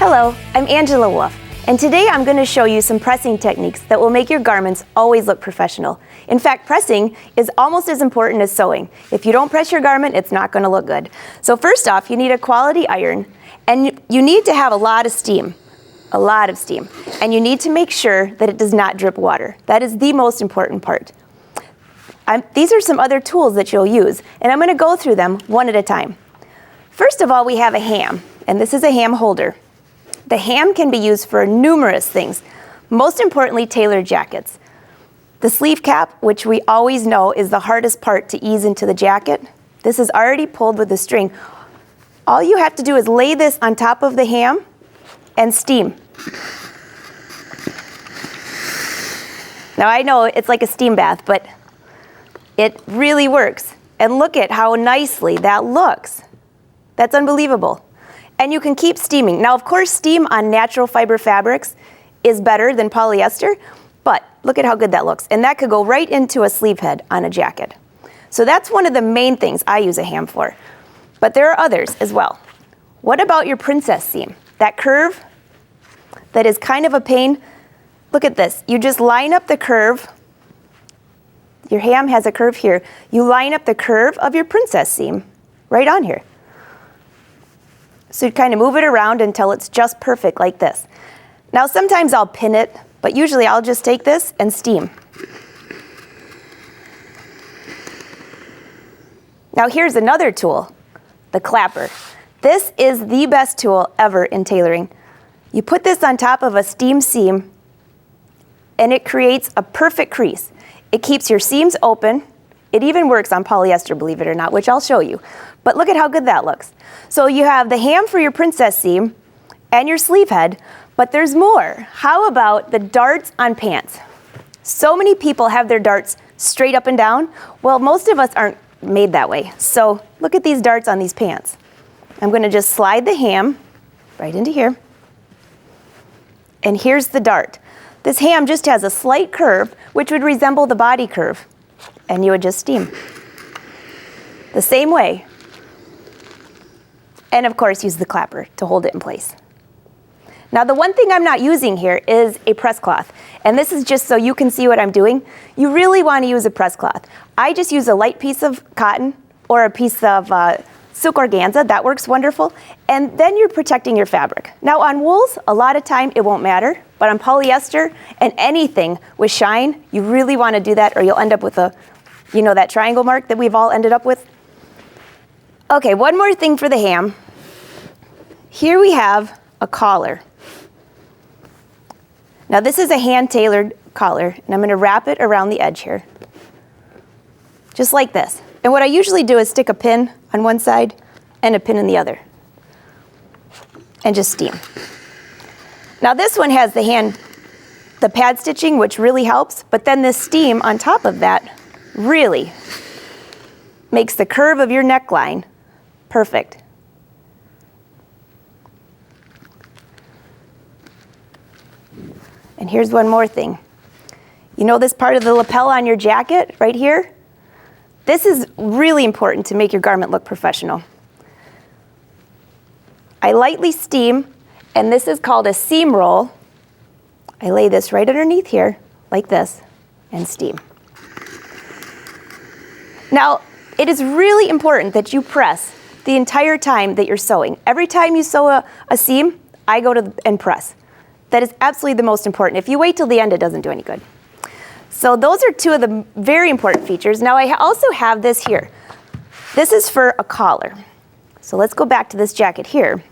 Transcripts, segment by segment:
Hello, I'm Angela Wolf, and today I'm going to show you some pressing techniques that will make your garments always look professional. In fact, pressing is almost as important as sewing. If you don't press your garment, it's not going to look good. So first off, you need a quality iron, and you need to have a lot of steam. And you need to make sure that it does not drip water. That is the most important part. These are some other tools that you'll use, and I'm going to go through them one at a time. First of all, we have a ham, and this is a ham holder. The ham can be used for numerous things, most importantly tailored jackets. The sleeve cap, which we always know is the hardest part to ease into the jacket, this is already pulled with a string. All you have to do is lay this on top of the ham and steam. Now I know it's like a steam bath, but it really works. And look at how nicely that looks. That's unbelievable. And you can keep steaming. Now, of course, steam on natural fiber fabrics is better than polyester, but look at how good that looks. And that could go right into a sleeve head on a jacket. So that's one of the main things I use a ham for. But there are others as well. What about your princess seam? That curve that is kind of a pain. Look at this. You just line up the curve. Your ham has a curve here. You line up the curve of your princess seam right on here. So you kind of move it around until it's just perfect like this. Now sometimes I'll pin it, but usually I'll just take this and steam. Now here's another tool, the clapper. This is the best tool ever in tailoring. You put this on top of a steam seam and it creates a perfect crease. It keeps your seams open. It even works on polyester, believe it or not, which I'll show you. But look at how good that looks. So you have the ham for your princess seam and your sleeve head, but there's more. How about the darts on pants? So many people have their darts straight up and down. Well, most of us aren't made that way. So look at these darts on these pants. I'm going to just slide the ham right into here. And here's the dart. This ham just has a slight curve, which would resemble the body curve. And you would just steam. The same way. And of course, use the clapper to hold it in place. Now, the one thing I'm not using here is a press cloth. And this is just so you can see what I'm doing. You really want to use a press cloth. I just use a light piece of cotton or a piece of silk organza. That works wonderful. And then you're protecting your fabric. Now, on wools, a lot of time it won't matter. But on polyester and anything with shine, you really want to do that or you'll end up with that triangle mark that we've all ended up with. Okay, one more thing for the ham. Here we have a collar. Now this is a hand-tailored collar, and I'm going to wrap it around the edge here. Just like this. And what I usually do is stick a pin on one side and a pin in the other. And just steam. Now this one has the pad stitching, which really helps, but then this steam on top of that really makes the curve of your neckline perfect. And here's one more thing. You know this part of the lapel on your jacket right here? This is really important to make your garment look professional. I lightly steam, and this is called a seam roll. I lay this right underneath here, like this, and steam. Now, it is really important that you press the entire time that you're sewing. Every time you sew a seam, I go and press. That is absolutely the most important. If you wait till the end, it doesn't do any good. So those are two of the very important features. Now I also have this here. This is for a collar. So let's go back to this jacket here.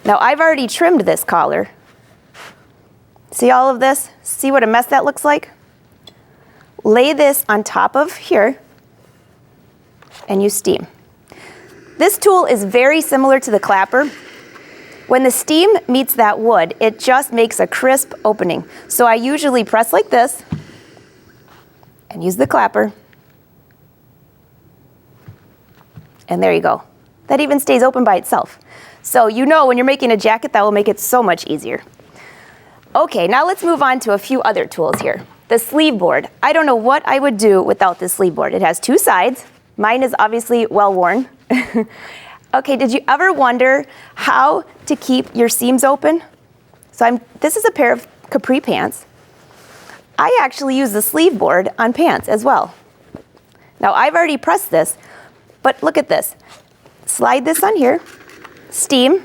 Now I've already trimmed this collar. See all of this? See what a mess that looks like? Lay this on top of here and you steam. This tool is very similar to the clapper. When the steam meets that wood, it just makes a crisp opening. So I usually press like this and use the clapper. And there you go. That even stays open by itself. So you know when you're making a jacket, that will make it so much easier. Okay, now let's move on to a few other tools here. The sleeve board. I don't know what I would do without this sleeve board. It has two sides. Mine is obviously well worn. Okay, did you ever wonder how to keep your seams open? So this is a pair of capri pants. I actually use the sleeve board on pants as well. Now I've already pressed this, but look at this. Slide this on here, steam,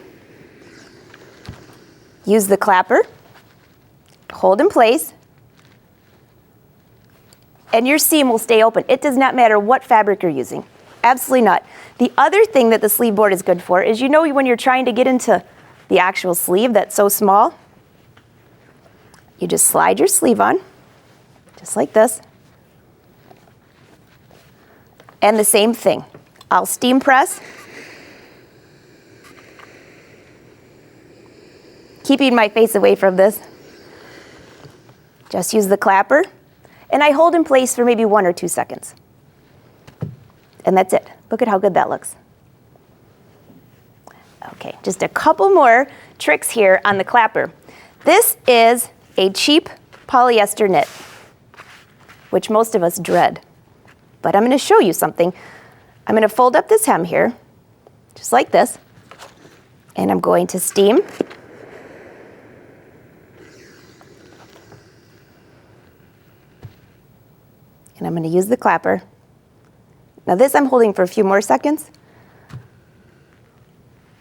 use the clapper, hold in place, and your seam will stay open. It does not matter what fabric you're using. Absolutely not. The other thing that the sleeve board is good for is, you know, when you're trying to get into the actual sleeve that's so small, you just slide your sleeve on, just like this. And the same thing. I'll steam press, keeping my face away from this. Just use the clapper, and I hold in place for maybe 1 or 2 seconds. And that's it. Look at how good that looks. Okay, just a couple more tricks here on the clapper. This is a cheap polyester knit, which most of us dread. But I'm going to show you something. I'm going to fold up this hem here, just like this, and I'm going to steam. And I'm going to use the clapper. Now this I'm holding for a few more seconds.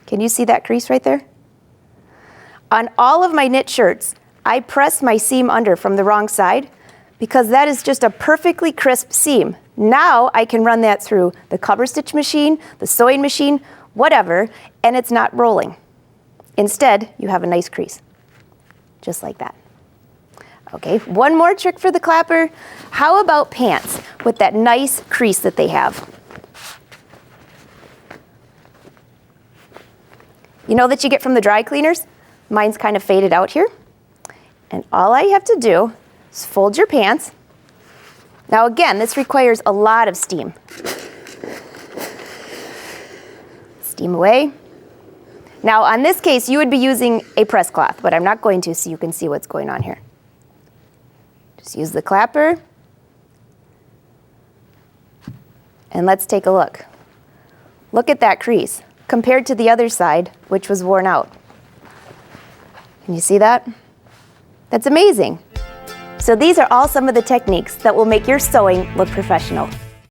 Can you see that crease right there? On all of my knit shirts, I press my seam under from the wrong side because that is just a perfectly crisp seam. Now I can run that through the cover stitch machine, the sewing machine, whatever, and it's not rolling. Instead, you have a nice crease, just like that. Okay, one more trick for the clapper. How about pants with that nice crease that they have? You know that you get from the dry cleaners? Mine's kind of faded out here. And all I have to do is fold your pants. Now again, this requires a lot of steam. Steam away. Now on this case, you would be using a press cloth, but I'm not going to, so you can see what's going on here. Just use the clapper. And let's take a look. Look at that crease compared to the other side, which was worn out. Can you see that? That's amazing. So these are all some of the techniques that will make your sewing look professional.